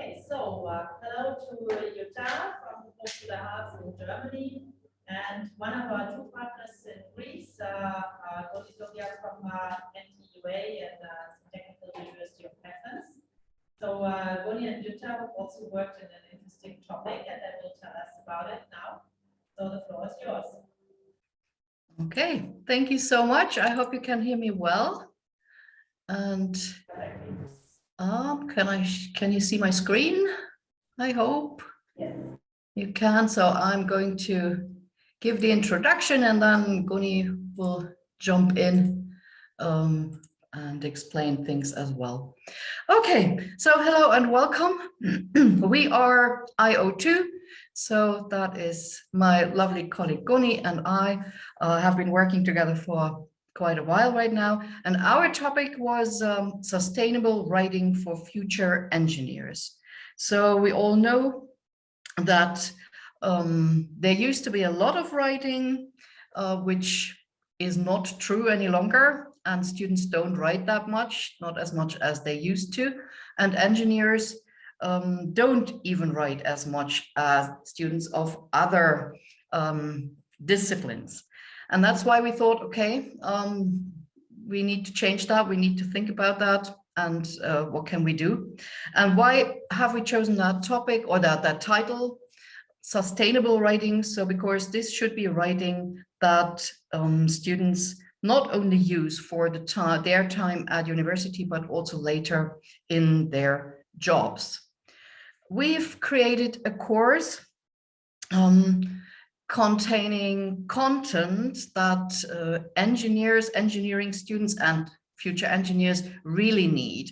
Okay, so hello to Jutta from Close to the Hearts in Germany, and one of our two partners in Greece, Multiplier from NTUA and Technical University of Athens. So Goni and Jutta have also worked in an interesting topic, and they will tell us about it now. So the floor is yours. Okay, thank you so much. I hope you can hear me well. And can you see my screen? I hope. Yes. You can. So I'm going to give the introduction, and then Goni will jump in and explain things as well. Okay, so hello and welcome. We are IO2. So that is my lovely colleague Goni, and I have been working together for quite a while right now. And our topic was sustainable writing for future engineers. So we all know that there used to be a lot of writing, which is not true any longer. And students don't write that much, not as much as they used to. And engineers don't even write as much as students of other disciplines. And that's why we thought, okay, we need to change that. We need to think about that. And what can we do? And why have we chosen that topic or that title, sustainable writing? So because this should be writing that students not only use for their time at university, but also later in their jobs. We've created a course containing content that engineering students and future engineers really need.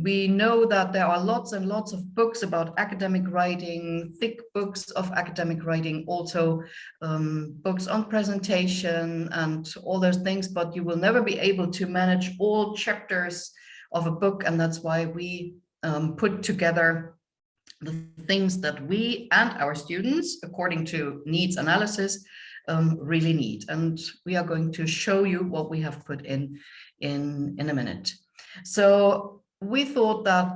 We know that there are lots and lots of books about academic writing, thick books of academic writing, also books on presentation and all those things, but you will never be able to manage all chapters of a book. And that's why we put together the things that we and our students, according to needs analysis, really need. And we are going to show you what we have put in a minute. So we thought that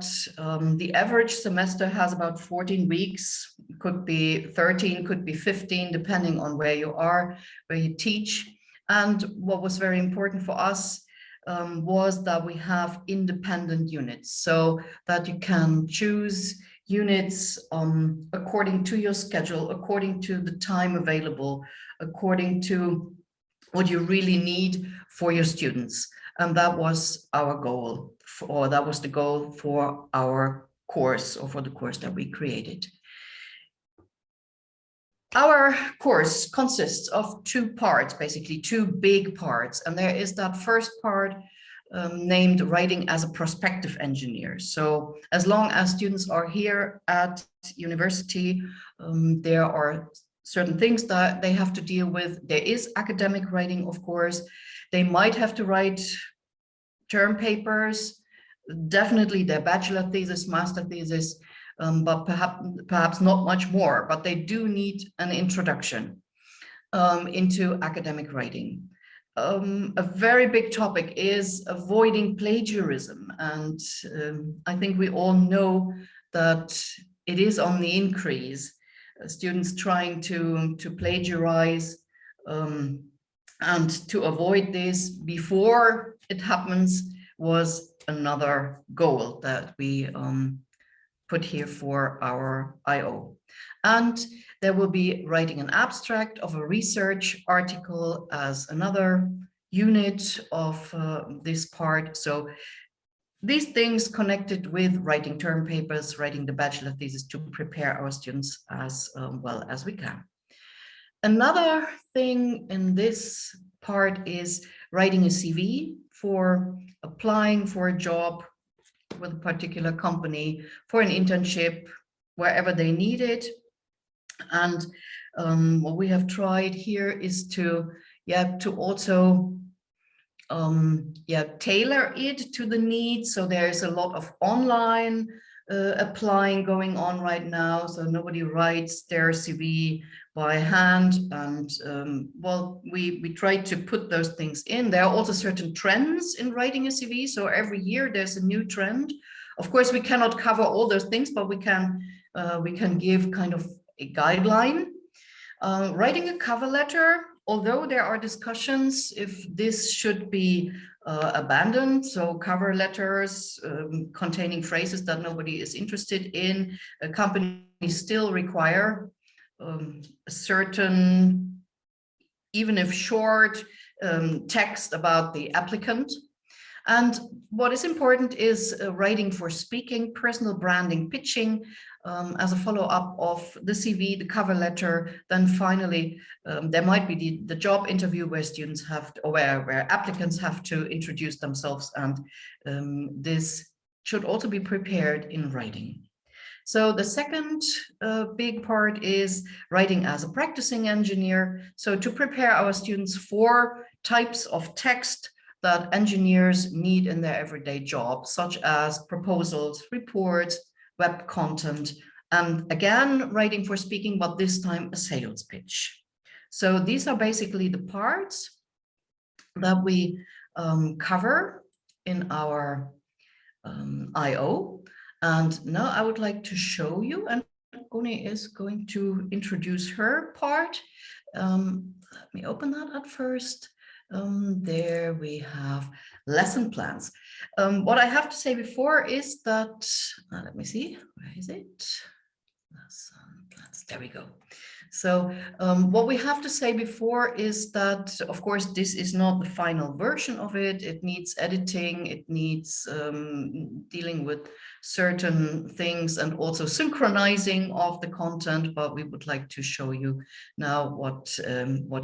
the average semester has about 14 weeks, could be 13, could be 15, depending on where you are, where you teach. And what was very important for us was that we have independent units, so that you can choose units according to your schedule, according to the time available, according to what you really need for your students. And that was our goal, or that was the goal for our course, or for the course that we created. Our course consists of two parts, basically two big parts. And there is that first part named Writing as a Prospective Engineer. So as long as students are here at university, there are certain things that they have to deal with. There is academic writing, of course. They might have to write term papers, definitely their bachelor thesis, master thesis, but perhaps not much more, but they do need an introduction into academic writing. A very big topic is avoiding plagiarism. And I think we all know that it is on the increase. Students trying to plagiarize, and to avoid this before it happens was another goal that we put here for our IO. And there will be writing an abstract of a research article as another unit of this part. So these things connected with writing term papers, writing the bachelor thesis to prepare our students as well as we can. Another thing in this part is writing a CV for applying for a job with a particular company, for an internship, wherever they need it. And what we have tried here is to also tailor it to the needs. So there's a lot of online applying going on right now. So nobody writes their CV by hand. And well, we try to put those things in. There are also certain trends in writing a CV. So every year there's a new trend Of course, we cannot cover all those things, but we can give kind of a guideline. Writing a cover letter, although there are discussions if this should be abandoned, so cover letters containing phrases that nobody is interested in, companies still require a certain, even if short, text about the applicant. And what is important is writing for speaking, personal branding, pitching, as a follow-up of the CV, the cover letter. Then finally, there might be the job interview where students have to, or where applicants have to introduce themselves, and this should also be prepared in writing. So the second big part is writing as a practicing engineer. So to prepare our students for types of text that engineers need in their everyday job, such as proposals, reports, web content, and again, writing for speaking, but this time a sales pitch. So these are basically the parts that we cover in our IO. And now I would like to show you, and Guni is going to introduce her part. Let me open that at first. There we have lesson plans. What I have to say before is that, let me see, where is it? Lesson plans, there we go. So what we have to say before is that, of course, this is not the final version of it. It needs editing, it needs dealing with certain things and also synchronizing of the content, but we would like to show you now what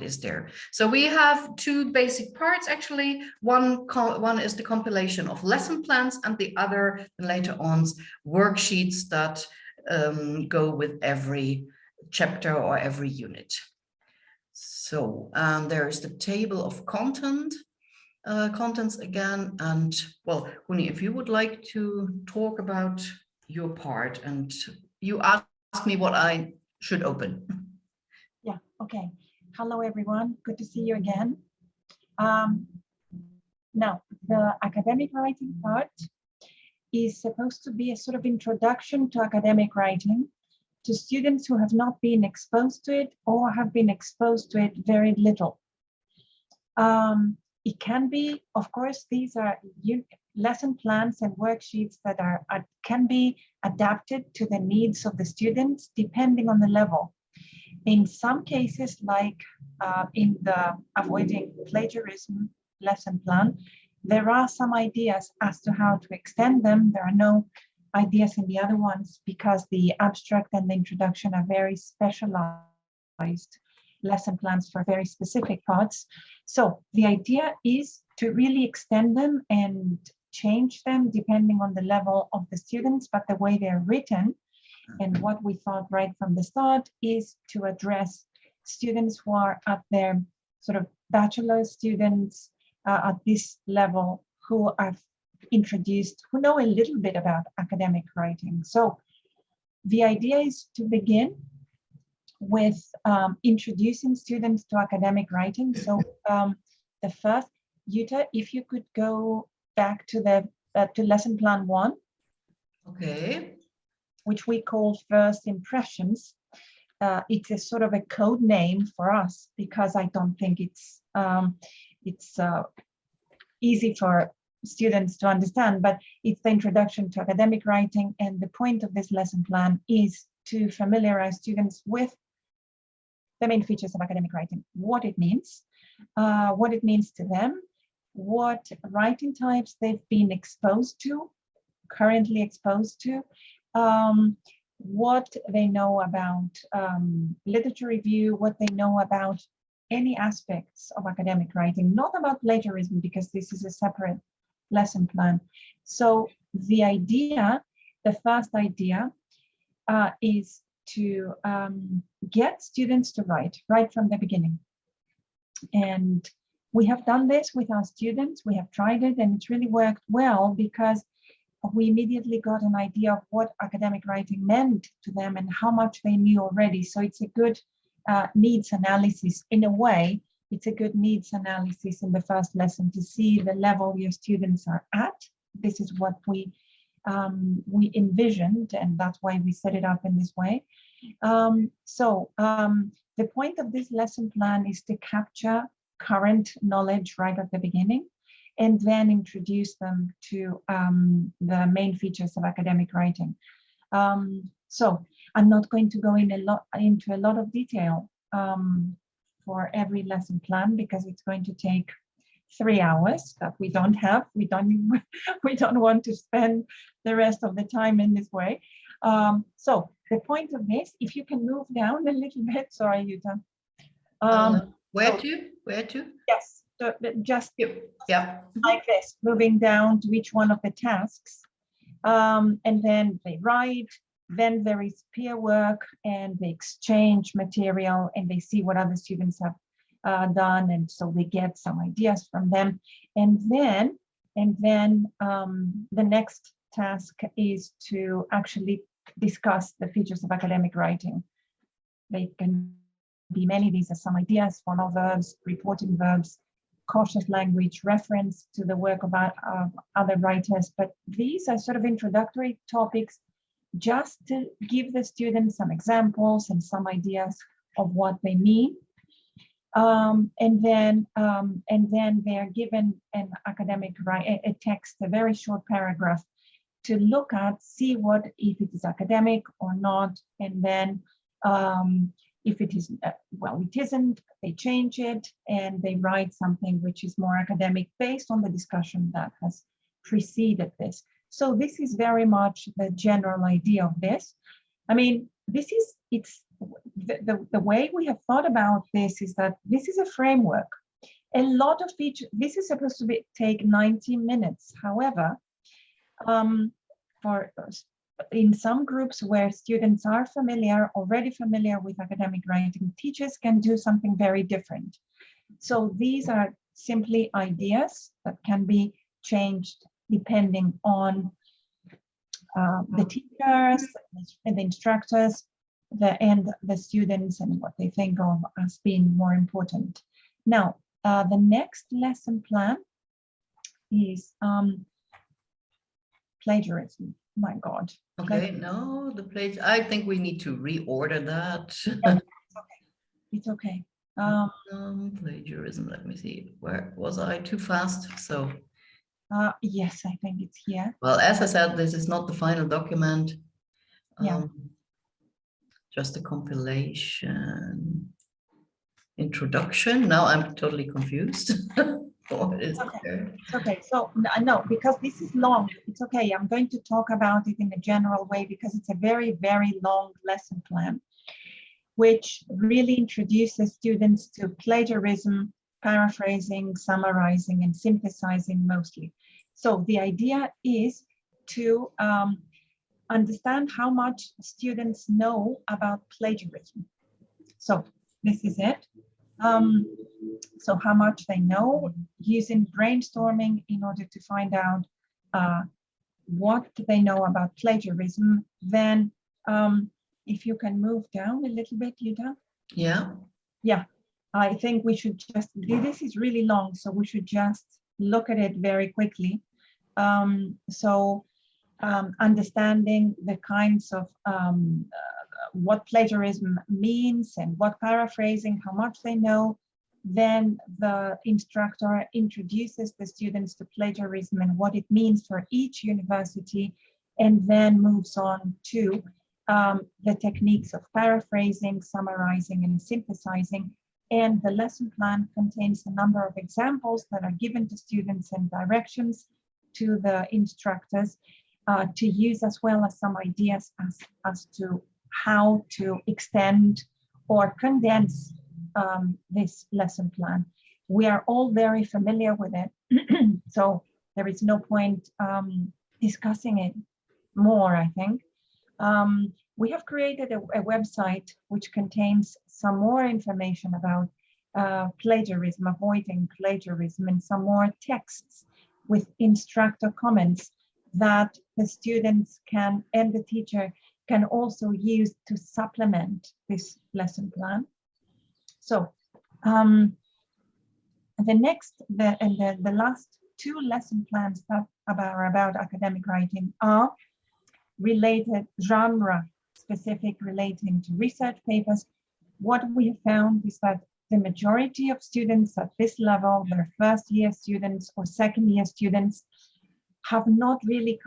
is there. So we have two basic parts, actually. One is the compilation of lesson plans, and the other, later on, worksheets that go with every chapter or every unit. So there's the table of contents again. And well, Huni, if you would like to talk about your part, and you ask me what I should open. Yeah, okay. Hello, everyone. Good to see you again. Now, the academic writing part is supposed to be a sort of introduction to academic writing to students who have not been exposed to it or have been exposed to it very little. It can be, of course, these are lesson plans and worksheets that can be adapted to the needs of the students depending on the level. In some cases, like in the Avoiding Plagiarism lesson plan, there are some ideas as to how to extend them. There are no ideas in the other ones because the abstract and the introduction are very specialized lesson plans for very specific parts. So the idea is to really extend them and change them depending on the level of the students, but the way they're written. And what we thought right from the start is to address students who are at their sort of bachelor students at this level who are introduced, who know a little bit about academic writing. So the idea is to begin with introducing students to academic writing. So the first, Jutta, if you could go back to the to lesson plan 1. Okay. Which we call first impressions. It's a sort of a code name for us because I don't think it's easy for students to understand, but it's the introduction to academic writing, and the point of this lesson plan is to familiarize students with the main features of academic writing, what it means to them, what writing types they've been exposed to, currently exposed to, what they know about literature review, what they know about any aspects of academic writing, not about plagiarism, because this is a separate lesson plan. So the idea, the first idea is to get students to write right from the beginning. And we have done this with our students. We have tried it, and it's really worked well because we immediately got an idea of what academic writing meant to them and how much they knew already. So it's a good needs analysis. In a way, it's a good needs analysis in the first lesson to see the level your students are at. This is what we we envisioned, and that's why we set it up in this way. The point of this lesson plan is to capture current knowledge right at the beginning, and then introduce them to the main features of academic writing. So I'm not going to go into a lot of detail for every lesson plan, because it's going to take 3 hours that we don't have. We don't want to spend the rest of the time in this way. So the point of this, if you can move down a little bit, sorry, Jutta. Where to? Yes, just yeah, like this, moving down to each one of the tasks. And then they write, then there is peer work, and they exchange material, and they see what other students have done, and so they get some ideas from them. And then the next task is to actually discuss the features of academic writing. They can be many. These are some ideas: formal verbs, reporting verbs, cautious language, reference to the work of other writers. But these are sort of introductory topics, just to give the students some examples and some ideas of what they mean. And then they are given an academic a text, a very short paragraph, to look at, see if it is academic or not, and then if it is, well, it isn't, they change it, and they write something which is more academic based on the discussion that has preceded this. So this is very much the general idea of this. I mean, it's the way we have thought about this is that this is a framework. A lot of features, this is supposed to take 90 minutes. However, in some groups where students are already familiar with academic writing, teachers can do something very different. So these are simply ideas that can be changed depending on the teachers and the instructors, and the students, and what they think of as being more important. Now, the next lesson plan is plagiarism. My God. Okay, no, I think we need to reorder that. Yeah, it's okay. Plagiarism, let me see. Where was I too fast? So. Yes, I think it's here. Well, as I said, this is not the final document. Yeah. Just a compilation. Introduction. Now I'm totally confused. What is there? It's okay. So no, because this is long. It's okay. I'm going to talk about it in a general way, because it's a very, very long lesson plan, which really introduces students to plagiarism, paraphrasing, summarizing, and synthesizing mostly. So the idea is to understand how much students know about plagiarism. So this is it. So how much they know, using brainstorming in order to find out what they know about plagiarism. Then if you can move down a little bit, Jutta. Yeah. Yeah, I think we should just, this is really long, so we should just look at it very quickly. Understanding the kinds of what plagiarism means and what paraphrasing, how much they know. Then the instructor introduces the students to plagiarism and what it means for each university, and then moves on to the techniques of paraphrasing, summarizing, and synthesizing. And the lesson plan contains a number of examples that are given to students and directions to the instructors to use, as well as some ideas as to how to extend or condense this lesson plan. We are all very familiar with it, so there is no point discussing it more, I think. We have created a website which contains some more information about plagiarism, avoiding plagiarism, and some more texts with instructor comments that the students can, and the teacher can also use to supplement this lesson plan. So the last two lesson plans that are about academic writing are related, genre specific, relating to research papers. What we have found is that the majority of students at this level, their first year students or second year students, have not really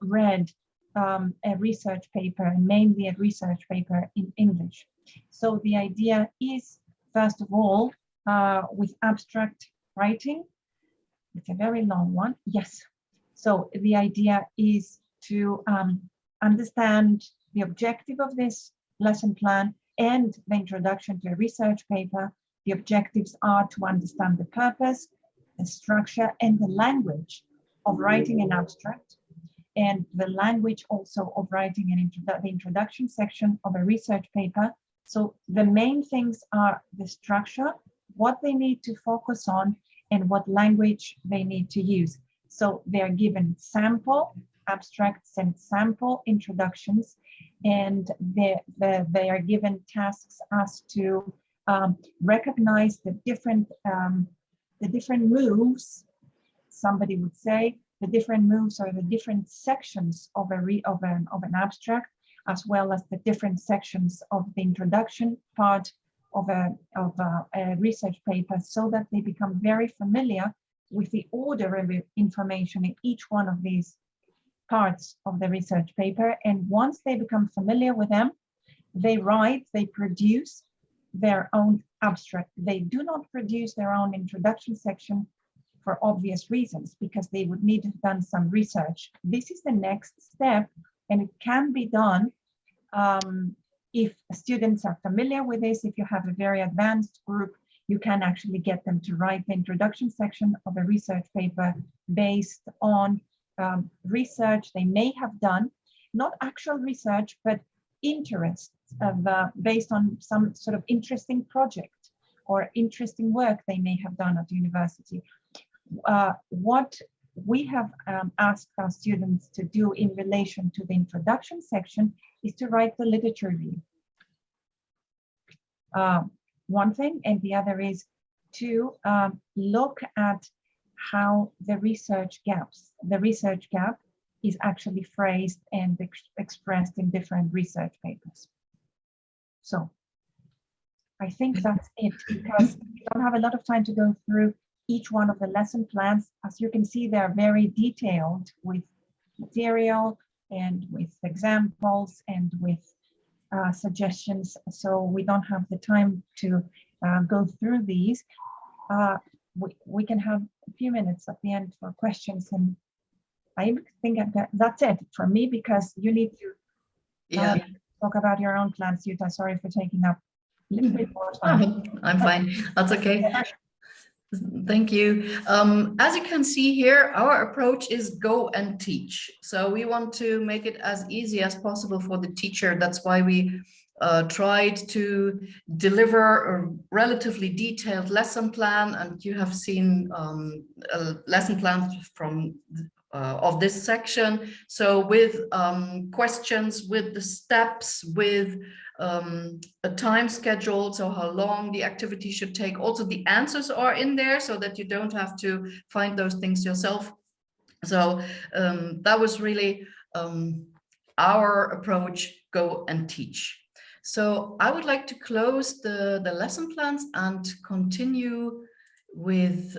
read a research paper, mainly a research paper in English. So the idea is, first of all, with abstract writing, it's a very long one, yes. So the idea is to understand the objective of this lesson plan and the introduction to a research paper. The objectives are to understand the purpose, the structure, and the language of writing an abstract, and the language also of writing the introduction section of a research paper. So the main things are the structure, what they need to focus on, and what language they need to use. So they are given sample abstracts and sample introductions, and they are given tasks as to recognize the different moves, somebody would say, the different moves or the different sections of an abstract, as well as the different sections of the introduction part of a research paper, so that they become very familiar with the order of information in each one of these parts of the research paper. And once they become familiar with them, they produce their own abstract. They do not produce their own introduction section for obvious reasons, because they would need to have done some research. This is the next step, and it can be done if students are familiar with this. If you have a very advanced group, you can actually get them to write the introduction section of a research paper based on research they may have done, not actual research, but interests based on some sort of interesting project or interesting work they may have done at university. What we have asked our students to do in relation to the introduction section is to write the literature review. One thing, and the other is to look at how the research gap is actually phrased and expressed in different research papers. So I think that's it, because we don't have a lot of time to go through each one of the lesson plans. As you can see, they're very detailed with material and with examples and with suggestions. So we don't have the time to go through these. We can have a few minutes at the end for questions, and I think that's it for me, because you need to talk about your own plans, Jutta. Sorry for taking up a little bit more time. Oh, I'm fine. That's okay. Thank you. As you can see here, our approach is go and teach. So we want to make it as easy as possible for the teacher. That's why we tried to deliver a relatively detailed lesson plan, and you have seen a lesson plan from of this section. So with questions, with the steps, with a time schedule, so how long the activity should take. Also the answers are in there so that you don't have to find those things yourself. So that was really our approach, go and teach. So I would like to close the lesson plans and continue with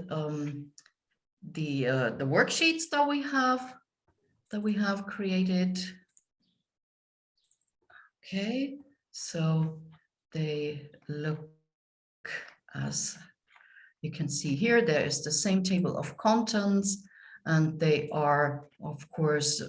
the worksheets that we have created. Okay, so they look as you can see here. There is the same table of contents, and they are, of course,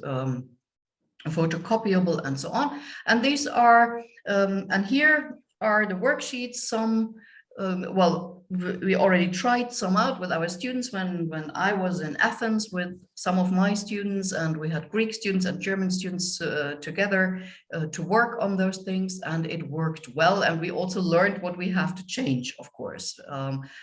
photocopiable and so on. And these are, and here are the worksheets. Some, well, we already tried some out with our students when I was in Athens with some of my students, and we had Greek students and German students together to work on those things, and it worked well. And we also learned what we have to change, of course.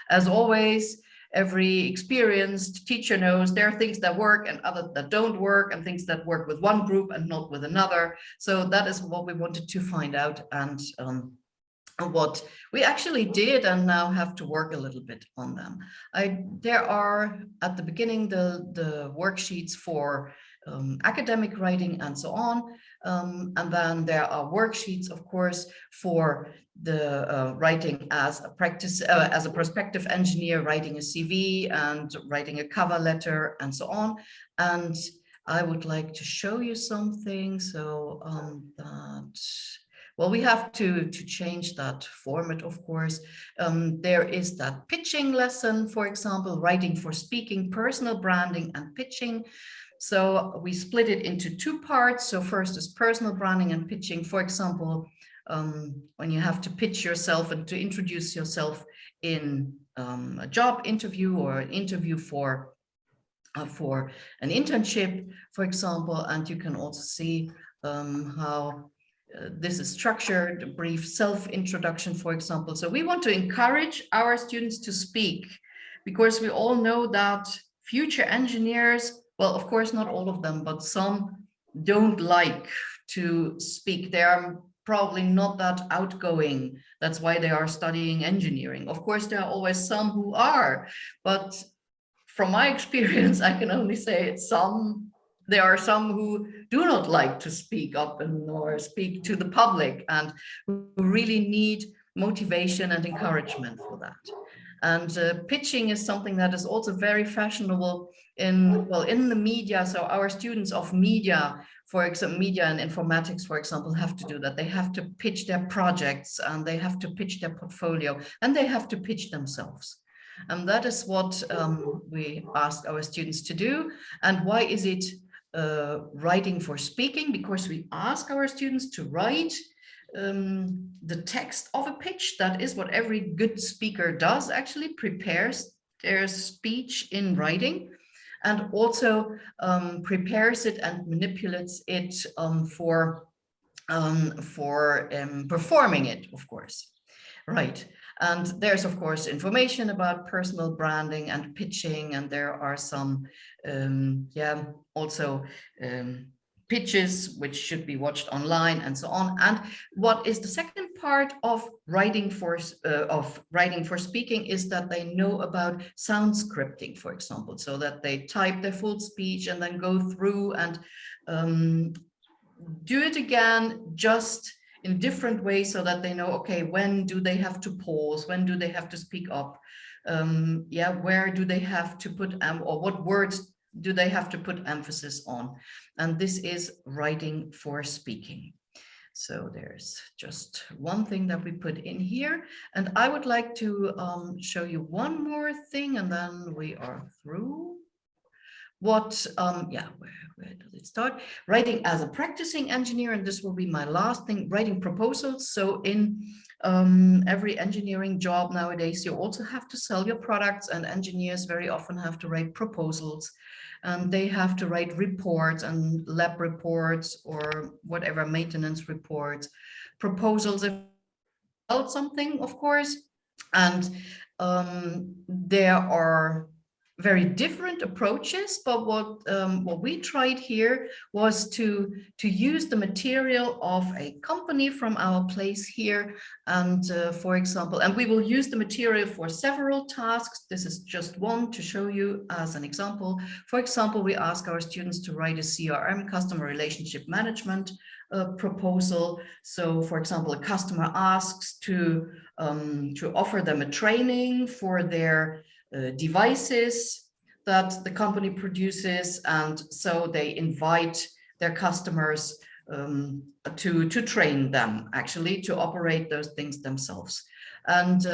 As always, every experienced teacher knows there are things that work and others that don't work, and things that work with one group and not with another. So that is what we wanted to find out and what we actually did and now have to work a little bit on them. There are at the beginning the worksheets for academic writing and so on. And then there are worksheets, of course, for the writing as a practice, as a prospective engineer, writing a CV and writing a cover letter and so on. And I would like to show you something. So well, we have to change that format, of course. There is that pitching lesson, for example, writing for speaking, personal branding and pitching. So we split it into two parts. So first is personal branding and pitching. For example, when you have to pitch yourself and to introduce yourself in a job interview or an interview for an internship, for example. And you can also see how this is structured, a brief self-introduction, for example. So we want to encourage our students to speak, because we all know that future engineers, well, of course, not all of them, but some don't like to speak. They are probably not that outgoing. That's why they are studying engineering. Of course, there are always some who are, but from my experience, I can only say there are some who do not like to speak up or speak to the public, and who really need motivation and encouragement for that. And pitching is something that is also very fashionable in the media. So our students of media, for example, media and informatics, for example, have to do that. They have to pitch their projects, and they have to pitch their portfolio, and they have to pitch themselves. And that is what we ask our students to do. And why is it writing for speaking? Because we ask our students to write the text of a pitch. That is what every good speaker does, actually prepares their speech in writing, and also prepares it and manipulates it for performing it, of course. Right. And there's, of course, information about personal branding and pitching, and there are some, pitches which should be watched online and so on. And what is the second part of writing for speaking is that they know about sound scripting, for example, so that they type their full speech and then go through and do it again, just in different ways, so that they know, okay, when do they have to pause, when do they have to speak up, where do they have to put or what words do they have to put emphasis on. And this is writing for speaking. So there's just one thing that we put in here, and I would like to show you one more thing, and then we are through. What, where does it start? Writing as a practicing engineer, and this will be my last thing, writing proposals. So in every engineering job nowadays, you also have to sell your products, and engineers very often have to write proposals, and they have to write reports and lab reports or whatever, maintenance reports, proposals about something, of course. And there are very different approaches, but what we tried here was to use the material of a company from our place here, and for example, and we will use the material for several tasks. This is just one to show you as an example. For example, we ask our students to write a CRM, customer relationship management proposal. So for example, a customer asks to offer them a training for their devices that the company produces, and so they invite their customers to train them, actually, to operate those things themselves. And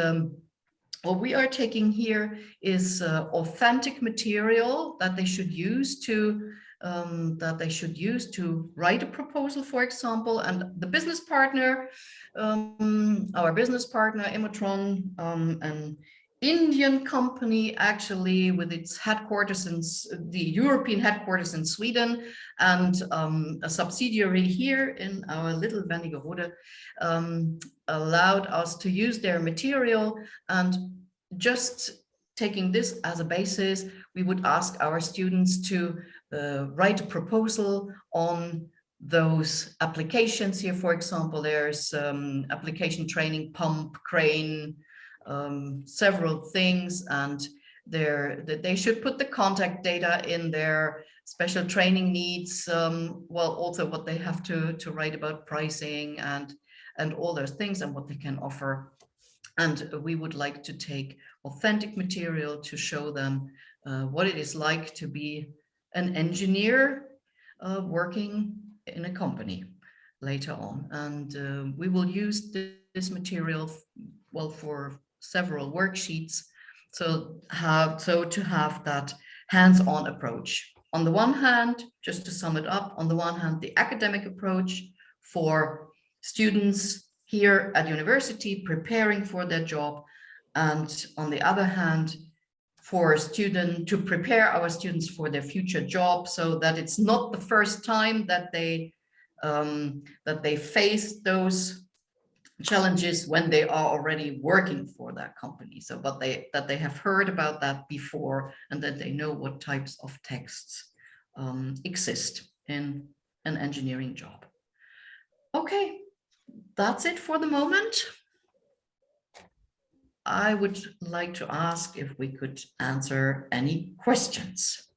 what we are taking here is authentic material that they should use to write a proposal, for example. And the business partner, our business partner, Emotron, an Indian company, actually, with its headquarters in the European headquarters in Sweden, and a subsidiary here in our little Wernigerode, allowed us to use their material. And just taking this as a basis, we would ask our students to write a proposal on those applications here. For example, there's application training, pump, crane, several things, and they should put the contact data in their special training needs, well, also what they have to write about pricing and all those things and what they can offer. And we would like to take authentic material to show them what it is like to be an engineer working in a company later on. And we will use this material, well, for several worksheets. So to have that hands-on approach. On the one hand, just to sum it up, on the one hand, the academic approach for students here at university preparing for their job, and on the other hand, for to prepare our students for their future job, so that it's not the first time that they face those challenges when they are already working for that company. So that they have heard about that before, and that they know what types of texts exist in an engineering job. Okay, that's it for the moment. I would like to ask if we could answer any questions.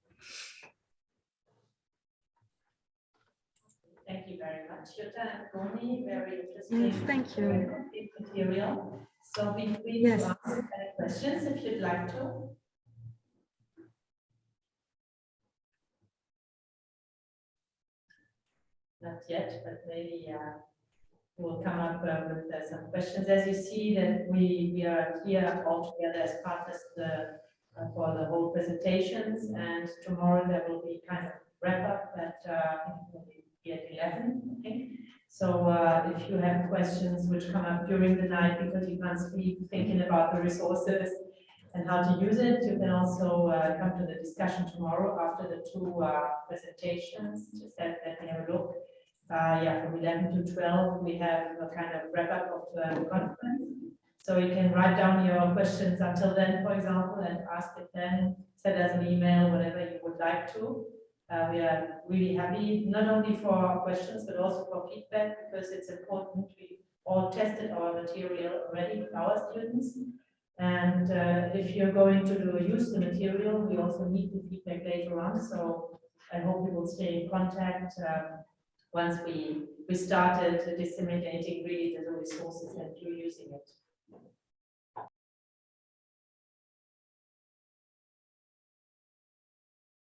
Thank you very much, Jutta and Goni. Very interesting. Yes, thank you. Material. So be free Yes. to ask any questions if you'd like to. Not yet, but maybe we'll come up with some questions. As you see, that we are here all together as partners for the whole presentations, and tomorrow there will be kind of wrap up at at 11, I think. So if you have questions which come up during the night because you can't sleep thinking about the resources and how to use it, you can also come to the discussion tomorrow after the two presentations. Just let me have a look. From 11 to 12, we have a kind of wrap up of the conference. So you can write down your questions until then, for example, and ask it then, send us an email, whatever you would like to. We are really happy, not only for questions, but also for feedback, because it's important. We all tested our material already with our students. And if you're going to use the material, we also need the feedback later on. So I hope we will stay in contact once we started disseminating really the resources and you using it.